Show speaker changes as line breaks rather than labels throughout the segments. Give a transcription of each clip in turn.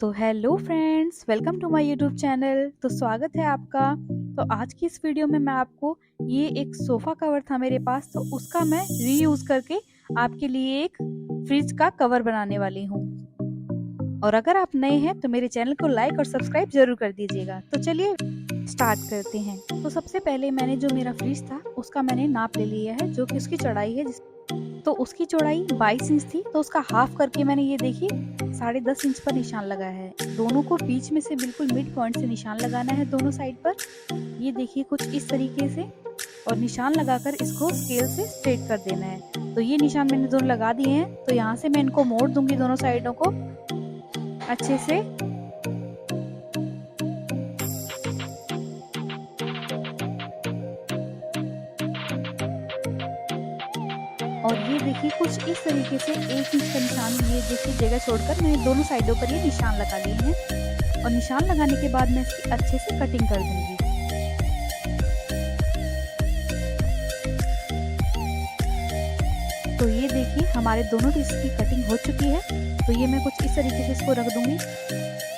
तो hello friends, welcome to my YouTube channel. तो स्वागत है आपका। तो आज की इस वीडियो में मैं आपको ये एक सोफ़ा कवर था मेरे पास, तो उसका मैं रीयूज़ करके आपके लिए एक फ्रिज का कवर बनाने वाली हूँ। और अगर आप नए हैं तो मेरे चैनल को लाइक और सब्सक्राइब जरूर कर दीजिएगा। तो चलिए स्टार्ट करते हैं। तो सबसे पहले मैंने जो मेरा फ्रिज था उसका मैंने नाप ले लिया है, जो कि उसकी चौड़ाई है। तो उसकी चौड़ाई 22 इंच थी, तो उसका हाफ करके मैंने ये देखिए 10.5 इंच पर निशान लगाया है। दोनों को बीच में से बिल्कुल मिड पॉइंट से निशान लगाना है दोनों साइड पर। ये देखिए कुछ इस तरीके से, और निशान लगाकर इसको स्केल से स्ट्रेट कर देना है। तो ये निशान मैंने दोनों लगा दिए हैं। तो यहाँ से मैं इनको मोड़ दूंगी दोनों साइडों को अच्छे से। और ये देखिए कुछ इस तरीके से 1 इंच का निशान, ये देखिए जगह छोड़कर मैंने दोनों साइडों पर ये निशान लगा लिए हैं। और निशान लगाने के बाद मैं इसकी अच्छे से कटिंग कर दूंगी। तो ये देखिए हमारे दोनों पीस की कटिंग हो चुकी है। तो ये मैं कुछ इस तरीके से इसको रख दूंगी।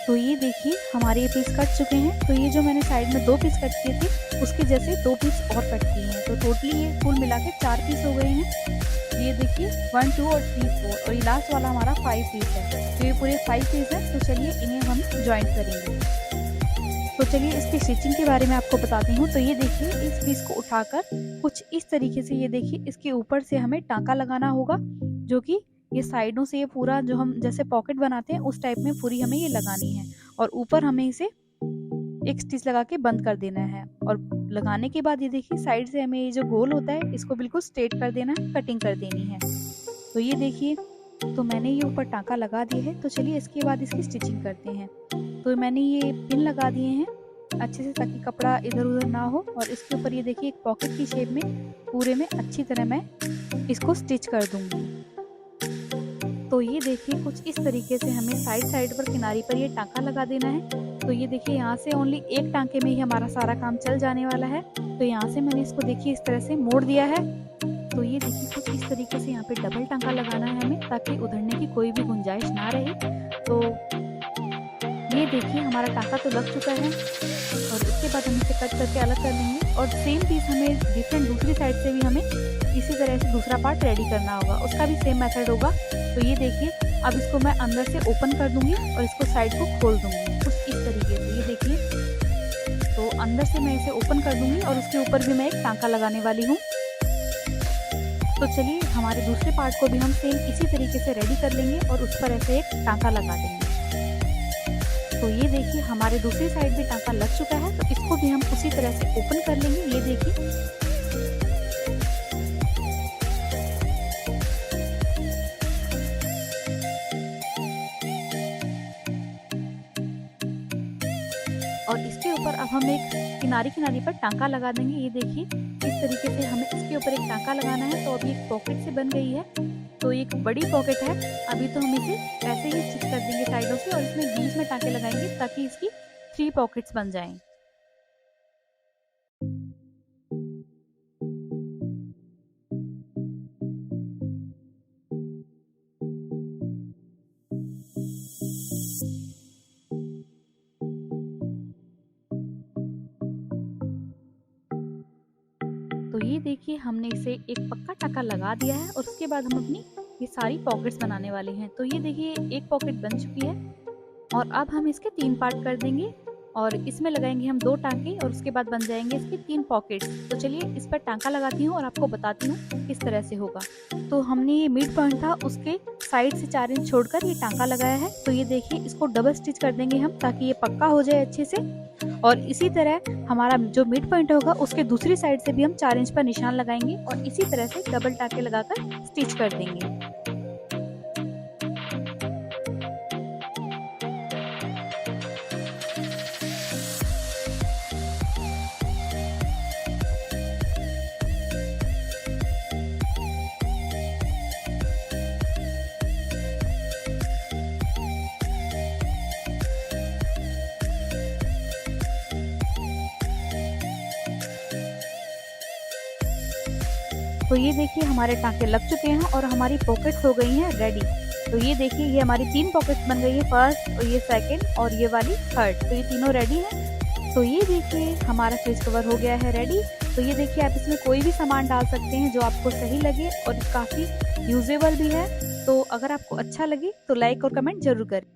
तो ये देखिए हमारे ये पीस कट चुके हैं। तो ये जो मैंने साइड में 2 पीस कट किए थे उसके जैसे 2 पीस और कट किए हैं। तो टोटली ये कुल मिला के 4 पीस हो गए हैं। ये देखिए 1 2 और 3 4, और ये लास्ट वाला हमारा 5 पीस है। तो ये पूरे 5 पीस है। तो चलिए इन्हें हम ज्वाइंट करेंगे। तो चलिए इसकी स्टिचिंग के बारे में आपको बताती हूँ। तो ये देखिए इस पीस को उठाकर कुछ इस तरीके से, ये देखिए इसके ऊपर से हमें टाँका लगाना होगा, जो कि ये साइडों से ये पूरा जो हम जैसे पॉकेट बनाते हैं उस टाइप में पूरी हमें ये लगानी है। और ऊपर हमें इसे एक स्टिच लगा के बंद कर देना है। और लगाने के बाद ये देखिए साइड से हमें ये जो गोल होता है इसको बिल्कुल स्ट्रेट कर देना है, कटिंग कर देनी है। तो ये देखिए, तो मैंने ये ऊपर टाँका लगा दिया है। तो चलिए इसके बाद इसकी स्टिचिंग करते हैं। तो मैंने ये पिन लगा दिए हैं अच्छे से, ताकि कपड़ा इधर उधर ना हो। और इसके ऊपर ये देखिए एक पॉकेट की शेप में पूरे में अच्छी तरह मैं इसको स्टिच कर दूंगी। तो ये देखिए कुछ इस तरीके से हमें साइड साइड पर किनारी पर ये टाँका लगा देना है। तो ये देखिए यहाँ से ओनली एक टाँके में ही हमारा सारा काम चल जाने वाला है। तो यहाँ से मैंने इसको देखिए इस तरह से मोड़ दिया है। तो ये देखिए कुछ इस तरीके से यहाँ पे डबल टाँका लगाना है हमें, ताकि उधरने की कोई भी गुंजाइश ना रहे। तो ये देखिए हमारा टाँका तो लग चुका है, और इसके बाद हम इसे कट करके अलग कर लेंगे। और सेम पीस हमें डिफरेंट दूसरी साइड से भी हमें इसी तरह से दूसरा पार्ट रेडी करना होगा, उसका भी सेम मेथड होगा। तो ये देखिए अब इसको मैं अंदर से ओपन कर दूंगी और इसको साइड को खोल दूंगी कुछ इस तरीके से। ये देखिए, तो अंदर से मैं इसे ओपन कर दूंगी और उसके ऊपर भी मैं एक टाँका लगाने वाली हूँ। तो चलिए हमारे दूसरे पार्ट को भी हम सेम इसी तरीके से रेडी कर लेंगे और उस पर ऐसे एक टाँका लगा देंगे। तो ये देखिए हमारे दूसरी साइड भी टाँका लग चुका है। तो इसको भी हम उसी तरह से ओपन कर लेंगे। ये देखिए, और इसके ऊपर अब हम एक किनारी किनारी पर टाँका लगा देंगे। ये देखिए इस तरीके से हमें इसके ऊपर एक टाँका लगाना है। तो अभी एक पॉकेट से बन गई है, तो एक बड़ी पॉकेट है। अभी तो हम इसे ऐसे ही स्टिच कर देंगे साइडों से, और इसमें बीच में टाँके लगाएंगे ताकि इसकी 3 पॉकेट्स बन जाएं। तो ये देखिए हमने इसे एक पक्का टाँका लगा दिया है, और उसके बाद हम अपनी ये सारी पॉकेट्स बनाने वाले हैं। तो ये देखिए एक पॉकेट बन चुकी है, और अब हम इसके 3 पार्ट कर देंगे, और इसमें लगाएंगे हम 2 टाँके, और उसके बाद बन जाएंगे इसके 3 पॉकेट्स। तो चलिए इस पर टाँका लगाती हूँ और आपको बताती हूँ किस तरह से होगा। तो हमने ये मिड पॉइंट था उसके साइड से 4 इंच छोड़कर ये टाँका लगाया है। तो ये देखिए इसको डबल स्टिच कर देंगे हम, ताकि ये पक्का हो जाए अच्छे से। और इसी तरह हमारा जो मिड पॉइंट होगा उसके दूसरी साइड से भी हम 4 इंच पर निशान लगाएंगे, और इसी तरह से डबल टाँके लगाकर स्टिच कर देंगे। तो ये देखिए हमारे टाँके लग चुके हैं और हमारी पॉकेट्स हो गई हैं रेडी। तो ये देखिए ये हमारी 3 पॉकेट्स बन गई है, फर्स्ट और ये सेकंड और ये वाली थर्ड। तो ये तीनों रेडी हैं। तो ये देखिए हमारा फ्रिज कवर हो गया है रेडी। तो ये देखिए आप इसमें कोई भी सामान डाल सकते हैं जो आपको सही लगे और काफ़ी यूज़ेबल भी है। तो अगर आपको अच्छा लगे तो लाइक और कमेंट ज़रूर करें।